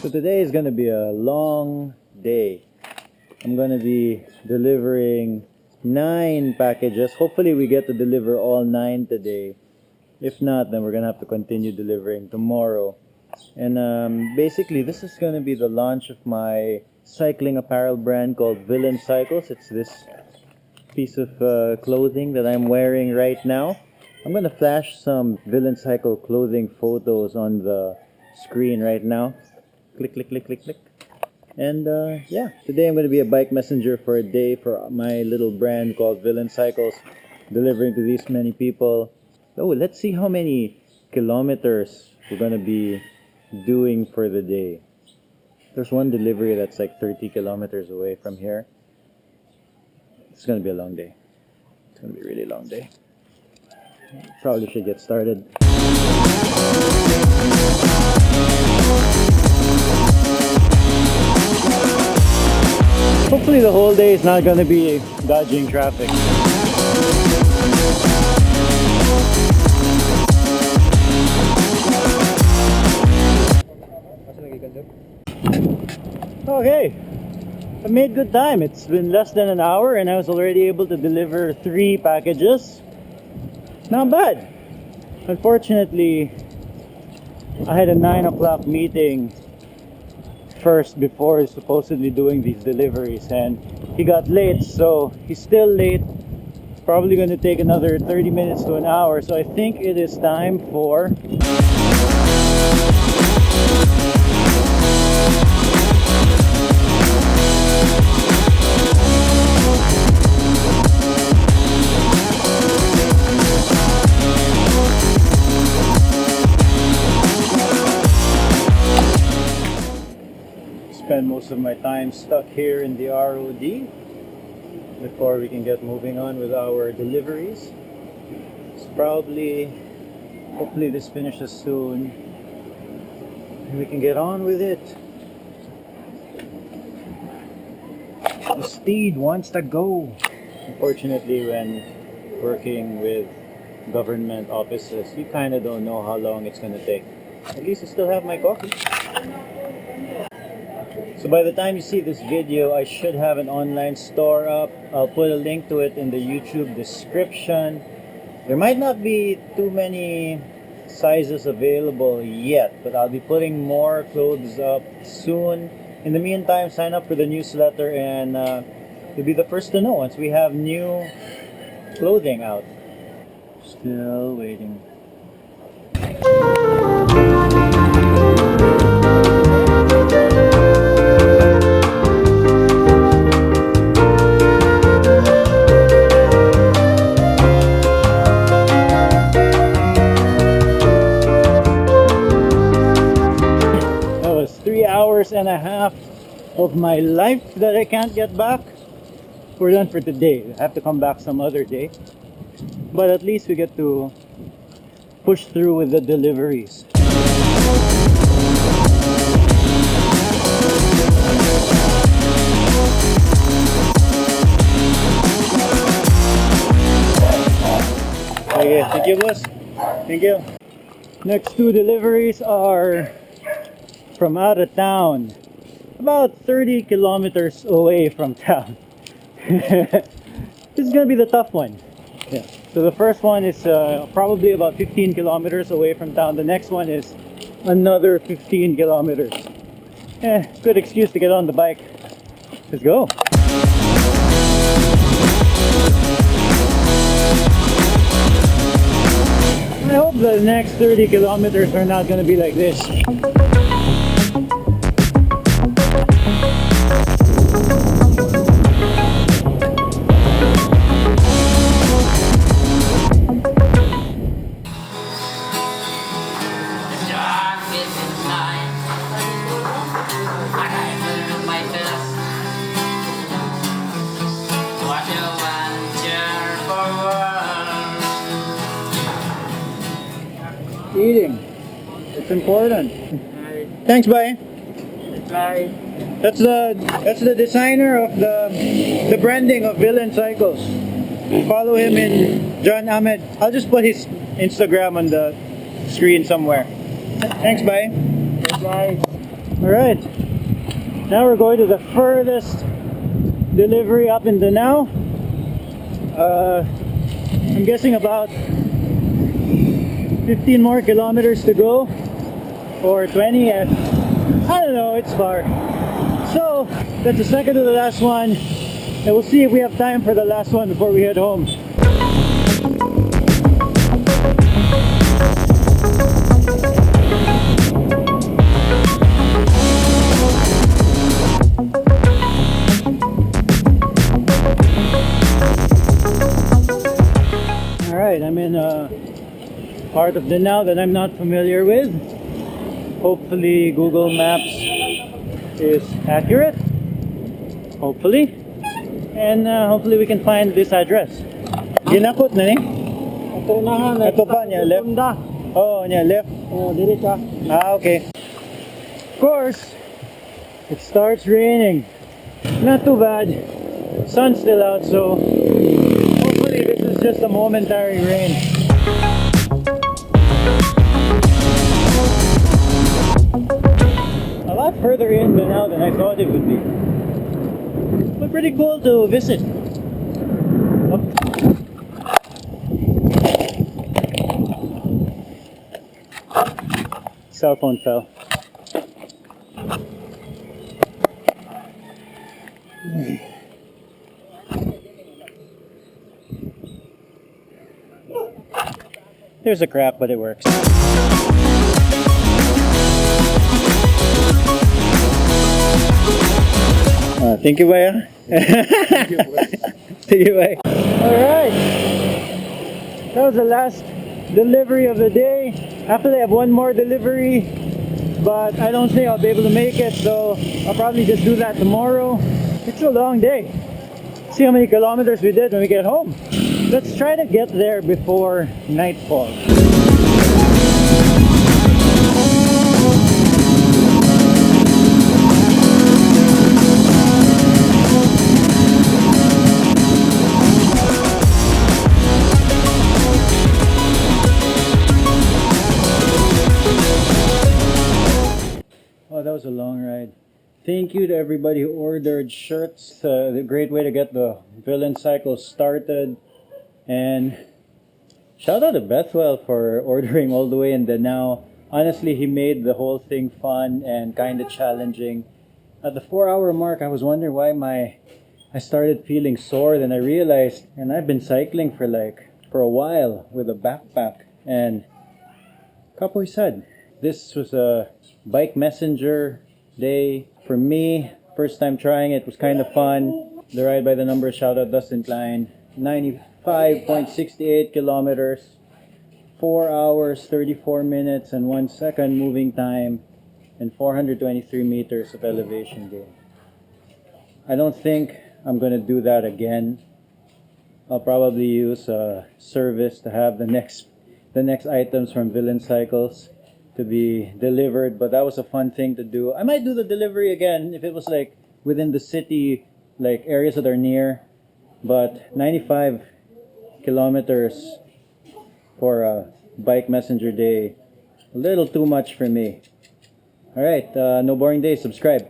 So today is going to be a long day. I'm going to be delivering 9 packages. Hopefully we get to deliver all 9 today. If not, then we're going to have to continue delivering tomorrow. And basically this is going to be the launch of my cycling apparel brand called Villain Cycles. It's this piece of clothing that I'm wearing right now. I'm going to flash some Villain Cycle clothing photos on the screen right now. Click, click, click, click, click. And yeah, today I'm going to be a bike messenger for a day for my little brand called Villain Cycles, delivering to these many people. Oh, let's see how many kilometers we're going to be doing for the day. There's one delivery that's like 30 kilometers away from here. It's going to be a long day. It's going to be a really long day. Probably should get started. Hopefully the whole day is not going to be dodging traffic. Okay, I made good time. It's been less than an hour and I was already able to deliver 3 packages. Not bad. Unfortunately, I had a 9 o'clock meeting first before supposedly doing these deliveries, and he got late, so he's still late. Probably going to take another 30 minutes to an hour, so I think it is time for spend most of my time stuck here in the ROD before we can get moving on with our deliveries. It's hopefully this finishes soon and we can get on with it. The steed wants to go. Unfortunately, when working with government offices, you kind of don't know how long it's going to take. At least I still have my coffee. So by the time you see this video, I should have an online store up. I'll put a link to it in the YouTube description. There might not be too many sizes available yet, but I'll be putting more clothes up soon. In the meantime, sign up for the newsletter and you'll be the first to know once we have new clothing out. Still waiting. And a half of my life that I can't get back. We're done for today. I have to come back some other day, but at least we get to push through with the deliveries. Okay, thank you, boss. Thank you. Next 2 deliveries are from out of town, about 30 kilometers away from town. This is gonna be the tough one. Yeah. So the first one is probably about 15 kilometers away from town. The next one is another 15 kilometers. Good excuse to get on the bike. Let's go. I hope the next 30 kilometers are not gonna be like this. Eating. It's important. Thanks, bye. Bye. That's the designer of the branding of Villain Cycles. Follow him in John Ahmed. I'll just put his Instagram on the screen somewhere. Thanks, bye. Bye. Alright, now we're going to the furthest delivery up in Danao. I'm guessing about 15 more kilometers to go, or 20, and I don't know, it's far. So that's the second to the last one, and we'll see if we have time for the last one before we head home. Alright, I'm in a part of Danao that I'm not familiar with. Hopefully Google Maps is accurate. Hopefully. And hopefully we can find this address. Ginakot na ni? Ito na ha. Ito pa niya, left? Oh, niya, left? Oh, dili ka. Ah, okay. Of course, it starts raining. Not too bad. Sun's still out, so hopefully this is just a momentary rain. A lot further in now than I thought it would be. But pretty cool to visit. Oh. Cell phone fell. There's a crack, but it works. Thank you, Baya. Thank you, Baya. Alright. That was the last delivery of the day. After I have one more delivery, but I don't think I'll be able to make it, so I'll probably just do that tomorrow. It's a long day. See how many kilometers we did when we get home. Let's try to get there before nightfall. Oh, that was a long ride. Thank you to everybody who ordered shirts. A great way to get the Villain Cycle started. And shout out to Bethwell for ordering all the way in Danao. Honestly, he made the whole thing fun and kind of challenging. At the 4-hour mark, I was wondering why I started feeling sore. Then I realized, and I've been cycling for a while with a backpack. And Kapoy said, this was a bike messenger day for me. First time trying it, was kind of fun. The ride by the numbers, shout out Dustin Klein. 95.68 kilometers, 4 hours, 34 minutes, and 1 second moving time, and 423 meters of elevation gain. I don't think I'm going to do that again. I'll probably use a service to have the next items from Villain Cycles to be delivered, but that was a fun thing to do. I might do the delivery again if it was like within the city, like areas that are near. But 95 kilometers for a bike messenger day, a little too much for me. Alright, no boring day, subscribe.